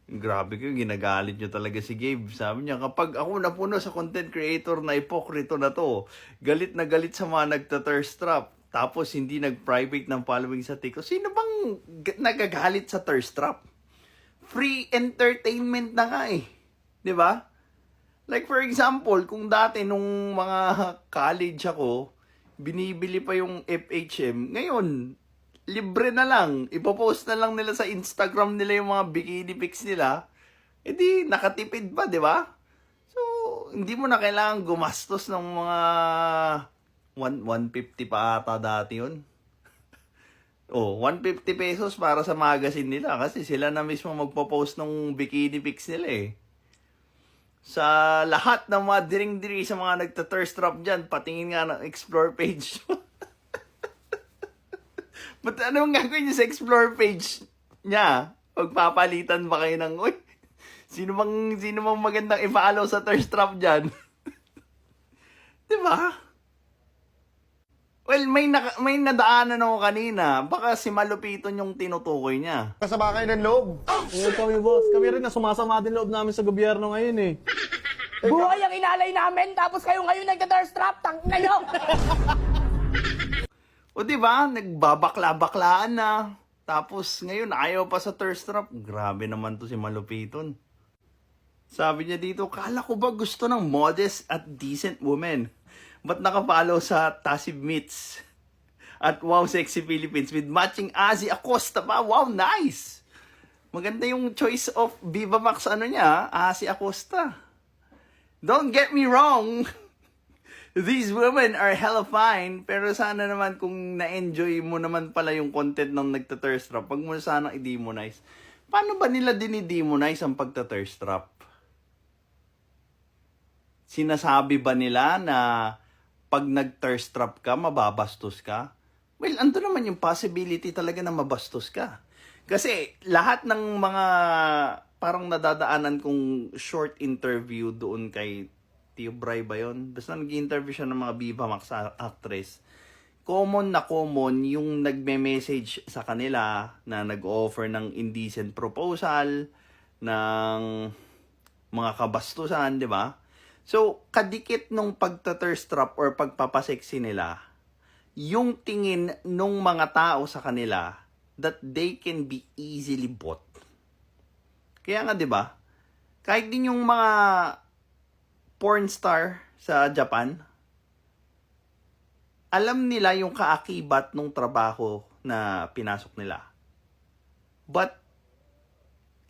Grabe kayo, ginagalit nyo talaga si Gabe. Sabi niya, kapag ako napuno sa content creator na ipokrito na to, galit na galit sa mga nagta-thirst trap, tapos hindi nag-private ng following sa TikTok, sino bang nagagalit sa thirst trap? Free entertainment na nga eh. 'Di ba? Like for example, kung dati nung mga college ako, binibili pa yung FHM, ngayon, libre na lang. Ipopost na lang nila sa Instagram nila yung mga bikini pics nila. E di, nakatipid pa, di ba? So, hindi mo na kailangan gumastos ng mga 150 pa ata dati yun. Oh, 150 pesos para sa magazine nila kasi sila na mismo magpo-post ng bikini pics nila eh. Sa lahat ng mga diring-diri sa mga nagta-thirst trap dyan, patingin nga ng explore page. But anong gagawin niya sa explore page niya? Magpapalitan ba kayo ng, uy, sino bang magandang i-follow sa thirst trap dyan? Diba? Well, may nadaanan ako kanina. Baka si Malupiton yung tinutukoy niya. Kasama kayo ng loob. Oo kami, boss. Kami rin na sumasama din loob namin sa gobyerno ngayon eh. Buhay ang inalay namin, tapos kayo ngayon nagka-thirst trap, tang na nyo! O diba, nagbabakla-baklaan na. Tapos ngayon, ayaw pa sa thirst trap. Grabe naman to si Malupiton. Sabi niya dito, kala ko ba gusto ng modest at decent woman? Ba't nakapalo sa Tasib Meets? At Wow Sexy Philippines with matching Azzy Acosta pa. Wow, nice! Maganda yung choice of Viva Max niya, Azzy Acosta. Don't get me wrong. These women are hella fine, pero sana naman kung na-enjoy mo naman pala yung content ng nagta-thirst trap, wag mo sana i-demonize. Paano ba nila dinidemonize ang pagta-thirst trap? Sinasabi ba nila na pag nag-thirst trap ka, mababastos ka? Well, ando naman yung possibility talaga na mabastos ka. Kasi lahat ng mga parang nadadaanan kong short interview doon kay Tio Bray ba yun? Basta nag-interview siya ng mga Viva Max actress. Common yung nagme-message sa kanila na nag-offer ng indecent proposal, ng mga kabastusan, di ba? So, kadikit nung pagta-thirst trap or pagpapasexy nila, yung tingin nung mga tao sa kanila that they can be easily bought. Kaya nga, di ba? Kahit din yung mga porn star sa Japan, alam nila yung kaakibat ng trabaho na pinasok nila. But,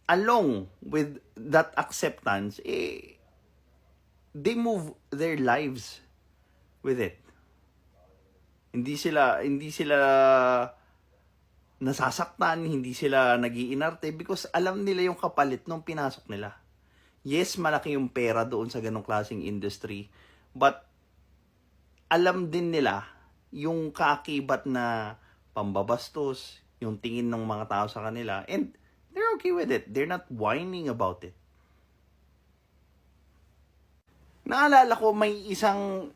along with that acceptance, they move their lives with it. Hindi sila nasasaktan, hindi sila nagiinarte because alam nila yung kapalit nung pinasok nila. Yes, malaki yung pera doon sa ganong klaseng industry, but alam din nila yung kaakibat na pambabastos, yung tingin ng mga tao sa kanila, and they're okay with it. They're not whining about it. Naalala ko may isang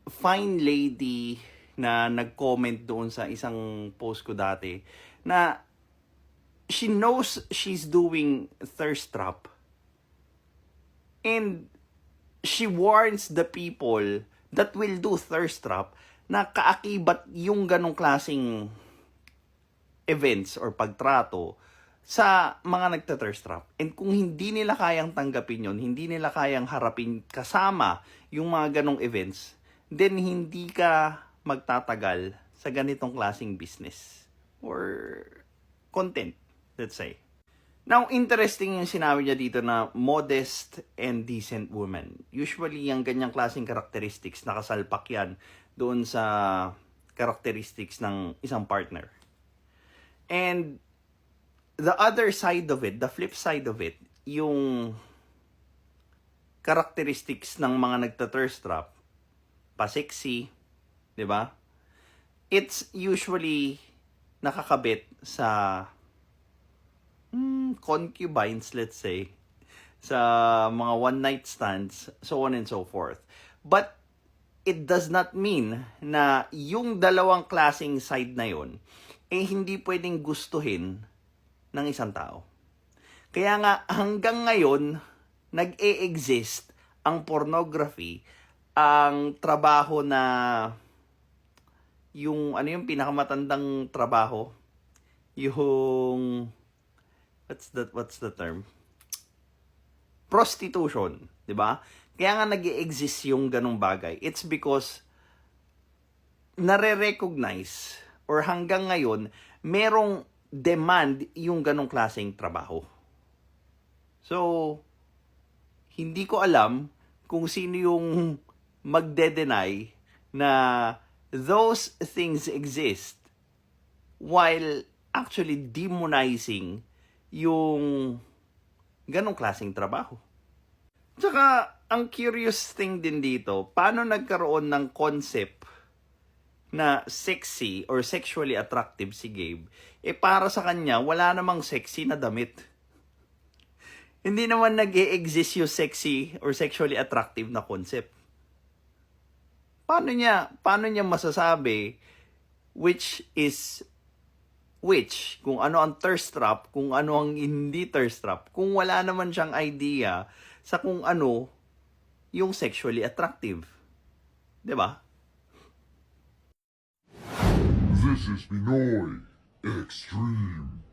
fine lady na nag-comment doon sa isang post ko dati na she knows she's doing thirst trap and she warns the people that will do thirst trap na kaakibat yung ganong klaseng events or pagtrato sa mga nagta-thirst trap. And kung hindi nila kayang tanggapin yon, hindi nila kayang harapin kasama yung mga ganong events, then hindi ka magtatagal sa ganitong klaseng business or content, let's say. Now, interesting yung sinabi niya dito na modest and decent woman. Usually, yung ganyang klaseng characteristics, nakasalpak yan doon sa characteristics ng isang partner. And the other side of it, the flip side of it, yung characteristics ng mga nagta-thirst trap, pa-sexy, di ba? It's usually nakakabit sa concubines, let's say, sa mga one-night stands, so on and so forth. But it does not mean na yung dalawang klaseng side na yon hindi pwedeng gustuhin ng isang tao. Kaya nga hanggang ngayon, nag-e-exist ang pornography, ang trabaho na yung ano yung pinakamatandang trabaho, yung what's the term? Prostitution, 'di ba? Kaya nga nag-e-exist yung ganung bagay. It's because nare-recognize or hanggang ngayon merong demand yung ganong klaseng trabaho. So, hindi ko alam kung sino yung magde-deny na those things exist while actually demonizing yung ganong klaseng trabaho. Tsaka, ang curious thing din dito, paano nagkaroon ng concept na sexy or sexually attractive si Gabe, para sa kanya, wala namang sexy na damit. Hindi naman nag-e-exist yung sexy or sexually attractive na concept. Paano niya masasabi which is which? Kung ano ang thirst trap, kung ano ang hindi thirst trap, kung wala naman siyang idea sa kung ano yung sexually attractive. 'Di ba? This is Pinoy Extreme.